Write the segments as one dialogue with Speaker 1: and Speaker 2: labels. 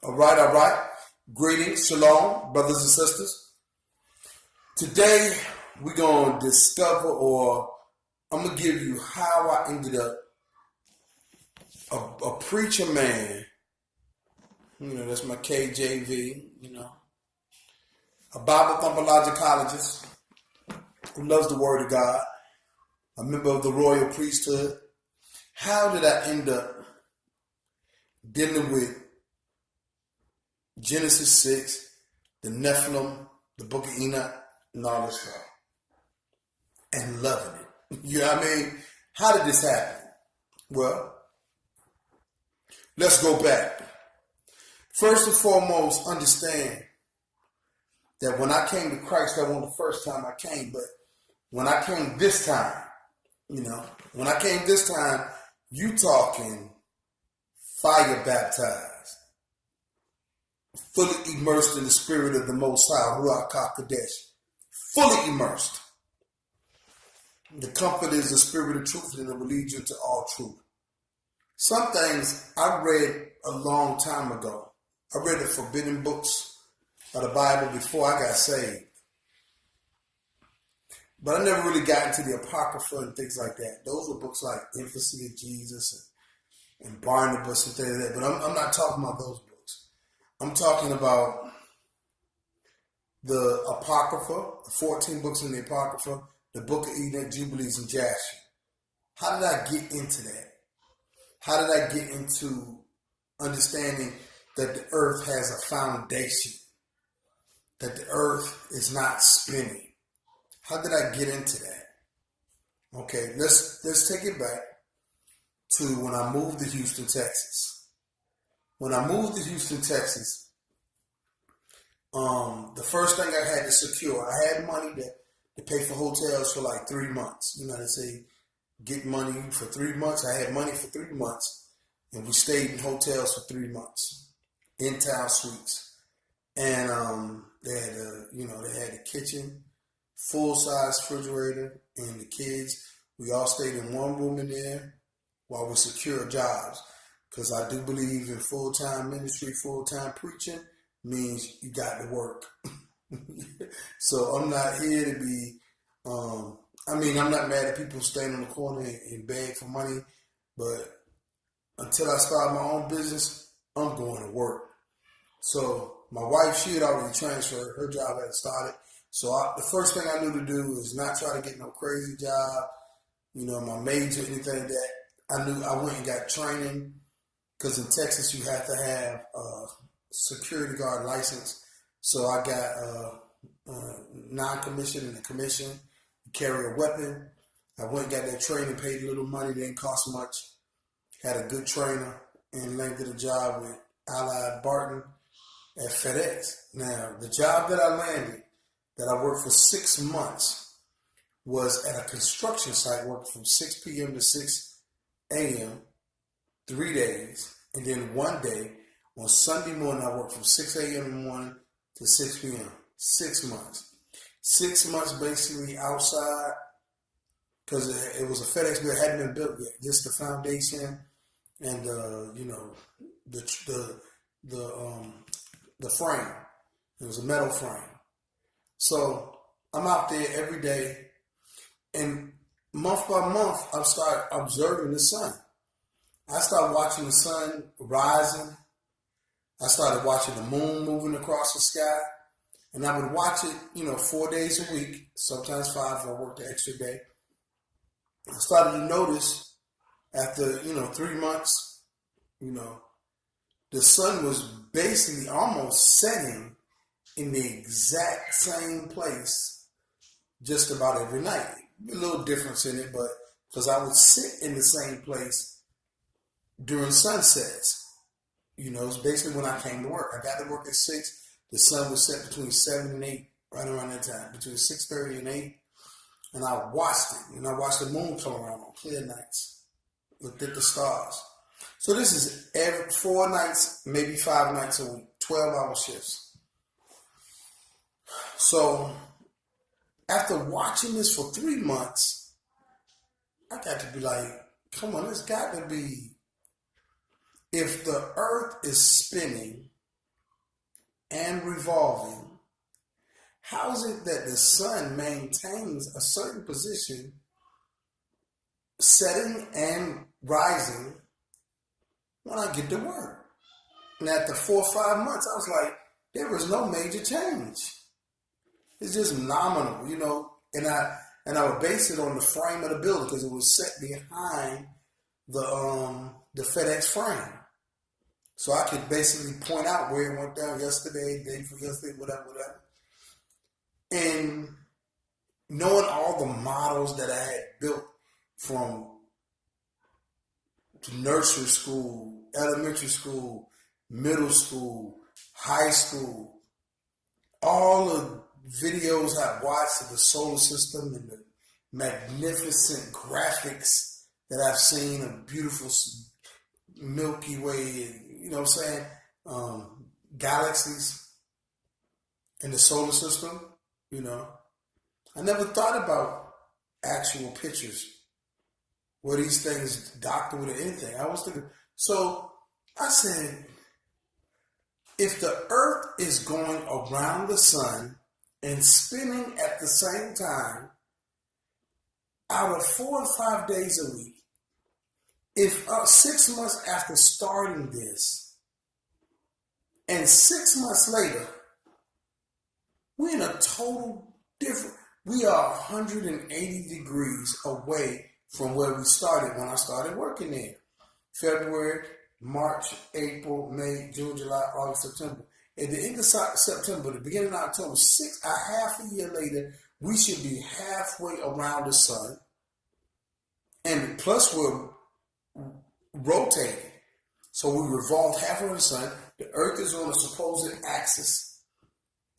Speaker 1: All right. Greetings, shalom, brothers and sisters. Today, we're going to discover, or I'm going to give you how I ended up a preacher man. That's my KJV, a Bible thumpologicologist who loves the Word of God, a member of the royal priesthood. How did I end up dealing with Genesis 6, the Nephilim, the book of Enoch, and all this stuff, and loving it? You know what I mean? How did this happen? Well, let's go back. First and foremost, understand that when I came to Christ, that wasn't the first time I came, but when I came this time, you talking fire baptized, fully immersed in the spirit of the Most High, Ruach HaKodesh, fully immersed. The Comforter is the spirit of truth, and it will lead you to all truth. Some things I read a long time ago. I read the forbidden books of the Bible before I got saved. But I never really got into the Apocrypha and things like that. Those were books like Infancy of Jesus and Barnabas and things like that. But I'm not talking about those books. I'm talking about the Apocrypha, the 14 books in the Apocrypha, the Book of Enoch, Jubilees, and Jasher. How did I get into that? How did I get into understanding that the earth has a foundation, that the earth is not spinning? How did I get into that? Okay, let's take it back to when I moved to Houston, Texas. When I moved to Houston, Texas, the first thing I had to secure, I had money to pay for hotels for like 3 months. They say get money for 3 months. I had money for 3 months, and we stayed in hotels for 3 months, in-town suites. And they had a kitchen, full-size refrigerator, and the kids, we all stayed in one room in there while we secured jobs. Because I do believe in full-time ministry, full-time preaching means you got to work. So I'm not here to be, I'm not mad at people staying on the corner and beg for money, but until I start my own business, I'm going to work. So my wife, she had already transferred. Her job had started. So the first thing I knew to do is not try to get no crazy job, my major, anything like that. I went and got training, because in Texas you have to have a security guard license. So I got non-commissioned and a commission to carry a weapon. I went and got that training, paid a little money, didn't cost much. Had a good trainer and landed a job with Allied Barton at FedEx. Now, the job that I landed, that I worked for 6 months, was at a construction site, working from 6 p.m. to 6 a.m., 3 days. And then one day, on Sunday morning, I worked from 6 a.m. in the morning to 6 p.m. 6 months. 6 months basically outside, because it was a FedEx bill, hadn't been built yet. Just the foundation and the frame. It was a metal frame. So I'm out there every day, and month by month, I start observing the sun. I started watching the sun rising. I started watching the moon moving across the sky, and I would watch it, 4 days a week, sometimes 5 if I worked the extra day. I started to notice after, 3 months, the sun was basically almost setting in the exact same place just about every night. A little difference in it, but because I would sit in the same place during sunsets. It's basically when I came to work. I got to work at 6. The sun was set between 7 and 8, right around that time, between 6:30 and 8. And I watched it, and I watched the moon come around on clear nights. Looked at the stars. So this is every 4 nights, maybe 5 nights a week, 12-hour shifts. So after watching this for 3 months, I got to be like, come on, it's got to be, if the earth is spinning and revolving, how is it that the sun maintains a certain position, setting and rising, when I get to work? And after 4 or 5 months, I was like, there was no major change. It's just nominal, and I would base it on the frame of the building because it was set behind the FedEx frame. So I could basically point out where it went down yesterday, day before yesterday, whatever. And knowing all the models that I had built from nursery school, elementary school, middle school, high school, all the videos I watched of the solar system and the magnificent graphics that I've seen of beautiful Milky Way and, galaxies in the solar system, I never thought about actual pictures where these things doctored with anything. I was thinking, so I said, if the earth is going around the sun and spinning at the same time, out of 4 or 5 days a week, if 6 months after starting this, and 6 months later, we're in a total different, we are 180 degrees away from where we started when I started working there. February, March, April, May, June, July, August, September. At the end of September, the beginning of October, a half a year later, we should be halfway around the sun. And plus we're rotating. So we revolve half around the sun. The earth is on a supposed axis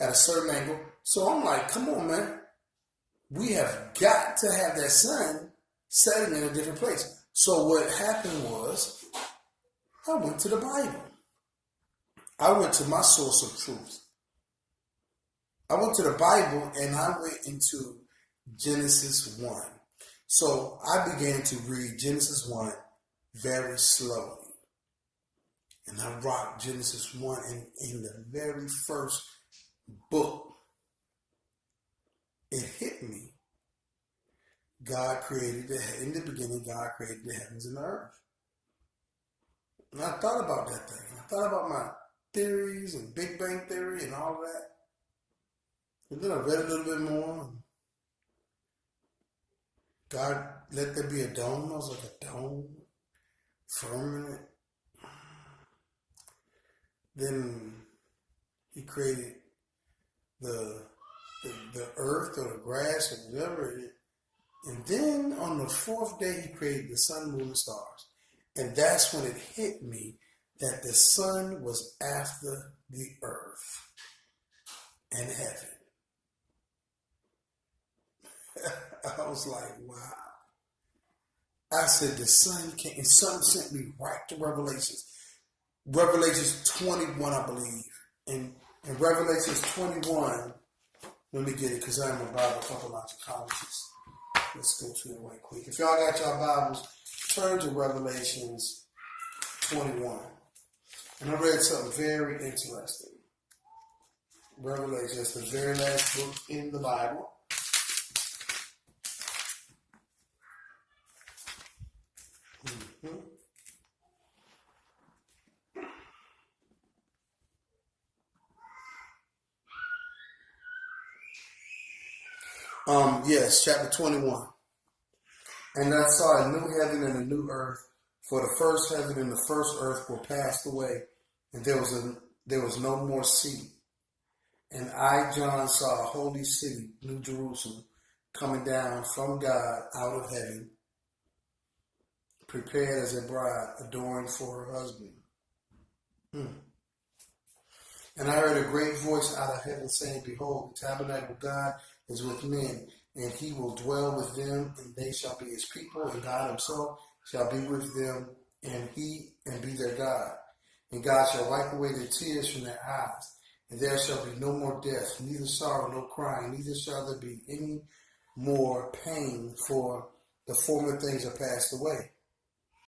Speaker 1: at a certain angle. So I'm like, come on, man. We have got to have that sun setting in a different place. So what happened was, I went to the Bible. I went to my source of truth. I went to the Bible and I went into Genesis 1. So I began to read Genesis 1 very slowly. And I rocked Genesis 1 in the very first book. It hit me. In the beginning, God created the heavens and the earth. And I thought about that thing. I thought about my theories and Big Bang Theory and all of that. And then I read a little bit more. God, let there be a dome. I was like, a dome? Firmament? Then he created the earth or the grass or whatever it is. And then on the 4th day, he created the sun, moon, and stars. And that's when it hit me that the sun was after the earth and heaven. I was like, wow. I said, the sun came, and sun sent me right to Revelations. Revelations 21, I believe. And in Revelations 21, let me get it because I'm a Bible topologist. Let's go to it right quick. If y'all got y'all Bibles, turn to Revelations 21. And I read something very interesting. Revelation, that's the very last book in the Bible. Yes, chapter 21. And I saw a new heaven and a new earth, for the first heaven and the first earth were passed away, and there was no more sea. And I, John, saw a holy city, New Jerusalem, coming down from God out of heaven, prepared as a bride adorned for her husband. And I heard a great voice out of heaven saying, Behold, the tabernacle of God is with men, and he will dwell with them, and they shall be his people, and God himself shall be with them, and be their God. And God shall wipe away their tears from their eyes, and there shall be no more death, neither sorrow, nor crying, neither shall there be any more pain, for the former things are passed away.